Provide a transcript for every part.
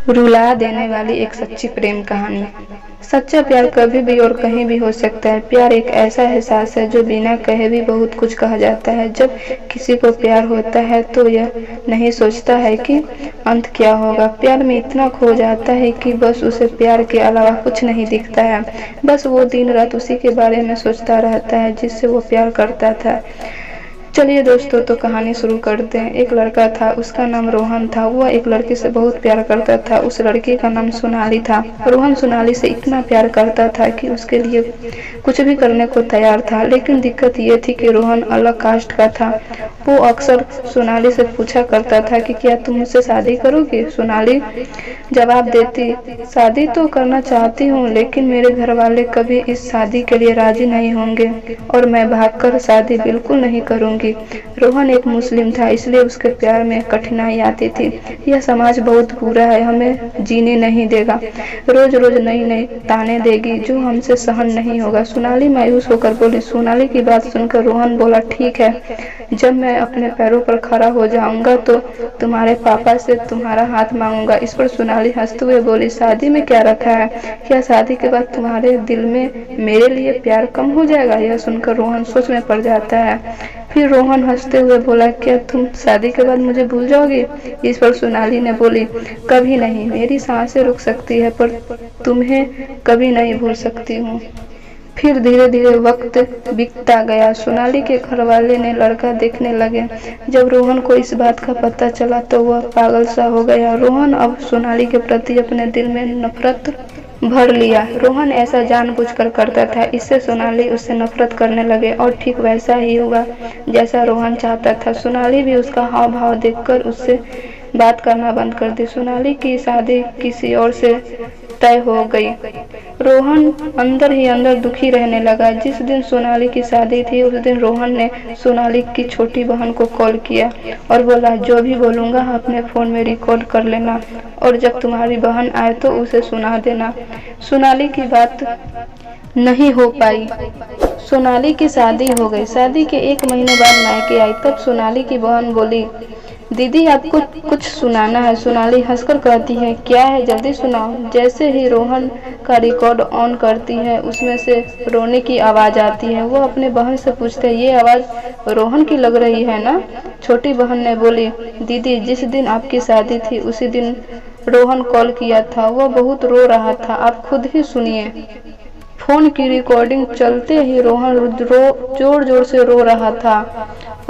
रुला देने वाली एक सच्ची प्रेम कहानी। सच्चा प्यार कभी भी और कहीं भी हो सकता है। प्यार एक ऐसा एहसास है जो बिना कहे भी बहुत कुछ कहा जाता है। जब किसी को प्यार होता है तो यह नहीं सोचता है कि अंत क्या होगा। प्यार में इतना खो जाता है कि बस उसे प्यार के अलावा कुछ नहीं दिखता है। बस वो दिन रात उसी के बारे में सोचता रहता है जिससे वो प्यार करता था। चलिए दोस्तों, तो कहानी शुरू करते हैं। एक लड़का था, उसका नाम रोहन था। वह एक लड़की से बहुत प्यार करता था। उस लड़की का नाम सोनाली था। रोहन सोनाली से इतना प्यार करता था कि उसके लिए कुछ भी करने को तैयार था। लेकिन दिक्कत ये थी कि रोहन अलग कास्ट का था। वो अक्सर सोनाली से पूछा करता था कि क्या तुम मुझसे शादी करोगी। सोनाली जवाब देती, शादी तो करना चाहती हूँ, लेकिन मेरे घर वाले कभी इस शादी के लिए राजी नहीं होंगे और मैं भागकर शादी बिल्कुल नहीं करूँगी। रोहन एक मुस्लिम था, इसलिए उसके प्यार में कठिनाई आती थी। यह समाज बहुत बुरा है, हमें जीने नहीं देगा, रोज रोज नई नई ताने देगी जो हमसे सहन नहीं होगा। सोनाली मायूस होकर बोली। सोनाली की बात सुनकर रोहन बोला, ठीक है, जब मैं अपने पैरों पर खड़ा हो जाऊंगा तो तुम्हारे पापा से तुम्हारा हाथ मांगूंगा। इस पर सोनाली हंसते हुए बोली, शादी में क्या रखा है? क्या शादी के बाद तुम्हारे दिल में मेरे लिए प्यार कम हो जाएगा? यह सुनकर रोहन सोच में पड़ जाता है। फिर रोहन हंसते हुए बोला, क्या तुम शादी के बाद मुझे भूल जाओगी? इस पर सोनाली ने बोली, कभी नहीं, मेरी सांसें रुक सकती है पर तुम्हें कभी नहीं भूल सकती हूँ। फिर धीरे धीरे वक्त बीतता गया। सोनाली के घर वाले ने लड़का देखने लगे। जब रोहन को इस बात का पता चला तो वह पागल सा हो गया। रोहन अब सोनाली के प्रति अपने दिल में नफरत भर लिया। रोहन ऐसा जानबूझकर करता था, इससे सोनाली उससे नफरत करने लगे और ठीक वैसा ही हुआ जैसा रोहन चाहता था। सोनाली भी उसका हाव भाव देखकर उससे बात करना बंद कर दी। सोनाली की शादी किसी और से तय हो गई। रोहन अंदर ही अंदर दुखी रहने लगा। जिस दिन सोनाली की शादी थी उस दिन रोहन ने सोनाली की छोटी बहन को कॉल किया और बोला, जो भी बोलूँगा अपने फ़ोन में रिकॉर्ड कर लेना और जब तुम्हारी बहन आए तो उसे सुना देना। सोनाली की बात नहीं हो पाई। सोनाली की शादी हो गई। शादी के 1 महीने बाद मायके आई। तब सोनाली की बहन बोली, दीदी आपको कुछ सुनाना है। सोनाली हंसकर कहती है, क्या है, जल्दी सुनाओ। जैसे ही रोहन का रिकॉर्ड ऑन करती है उसमें से रोने की आवाज़ आती है। वो अपने बहन से पूछते हैं, ये आवाज़ रोहन की लग रही है ना? छोटी बहन ने बोली, दीदी जिस दिन आपकी शादी थी उसी दिन रोहन कॉल किया था, वो बहुत रो रहा था, आप खुद ही सुनिए। फोन की रिकॉर्डिंग चलते ही रोहन जोर जोर से रो रहा था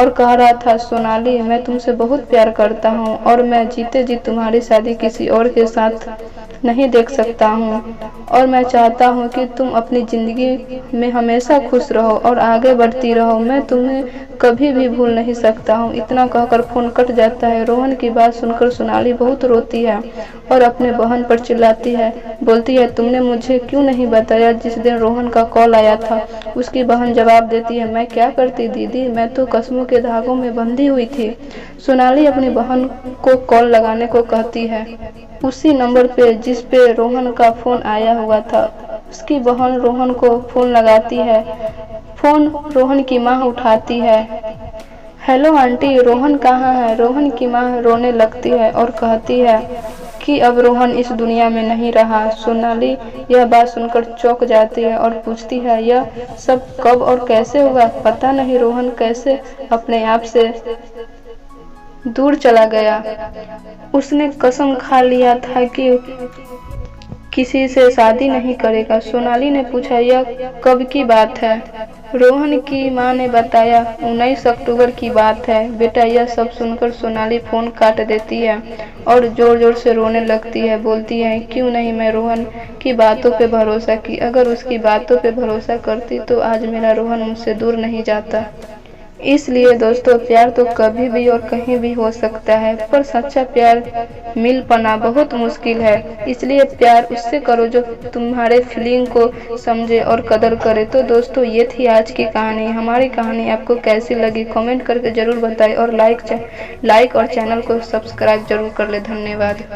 और कह रहा था, सोनाली मैं तुमसे बहुत प्यार करता हूँ और मैं जीते जी तुम्हारी शादी किसी और के साथ नहीं देख सकता हूँ और मैं चाहता हूँ कि तुम अपनी ज़िंदगी में हमेशा खुश रहो और आगे बढ़ती रहो। मैं तुम्हें कभी भी भूल नहीं सकता हूँ। इतना कहकर फोन कट जाता है। रोहन की बात सुनकर सोनाली बहुत रोती है और अपने बहन पर चिल्लाती है, बोलती है, तुमने मुझे क्यों नहीं बताया जिस दिन रोहन का कॉल आया था? उसकी बहन जवाब देती है, मैं क्या करती दीदी, मैं तो कसमों के धागों में बंधी हुई थी। सोनाली अपनी बहन को कॉल लगाने को कहती है, उसी नंबर पे जिस पे रोहन का फोन आया हुआ था। उसकी बहन रोहन को फोन लगाती है। फोन रोहन की माँ उठाती है। हेलो आंटी, रोहन कहाँ है? रोहन की माँ रोने लगती है और कहती है कि अब रोहन इस दुनिया में नहीं रहा। सोनाली यह बात सुनकर चौंक जाती है और पूछती है, यह सब कब और कैसे हुआ? पता नहीं रोहन कैसे अपने आप से दूर चला गया। उसने कसम खा लिया था कि किसी से शादी नहीं करेगा। सोनाली ने पूछा, यह कब की बात है? रोहन की मां ने बताया, 19 अक्टूबर की बात है बेटा। यह सब सुनकर सोनाली फोन काट देती है और जोर जोर से रोने लगती है। बोलती है, क्यों नहीं मैं रोहन की बातों पे भरोसा की। अगर उसकी बातों पे भरोसा करती तो आज मेरा रोहन मुझसे दूर नहीं जाता। इसलिए दोस्तों, प्यार तो कभी भी और कहीं भी हो सकता है, पर सच्चा प्यार मिल पाना बहुत मुश्किल है। इसलिए प्यार उससे करो जो तुम्हारे फीलिंग को समझे और कदर करे। तो दोस्तों, ये थी आज की कहानी। हमारी कहानी आपको कैसी लगी कमेंट करके जरूर बताएं और लाइक और चैनल को सब्सक्राइब जरूर कर ले। धन्यवाद।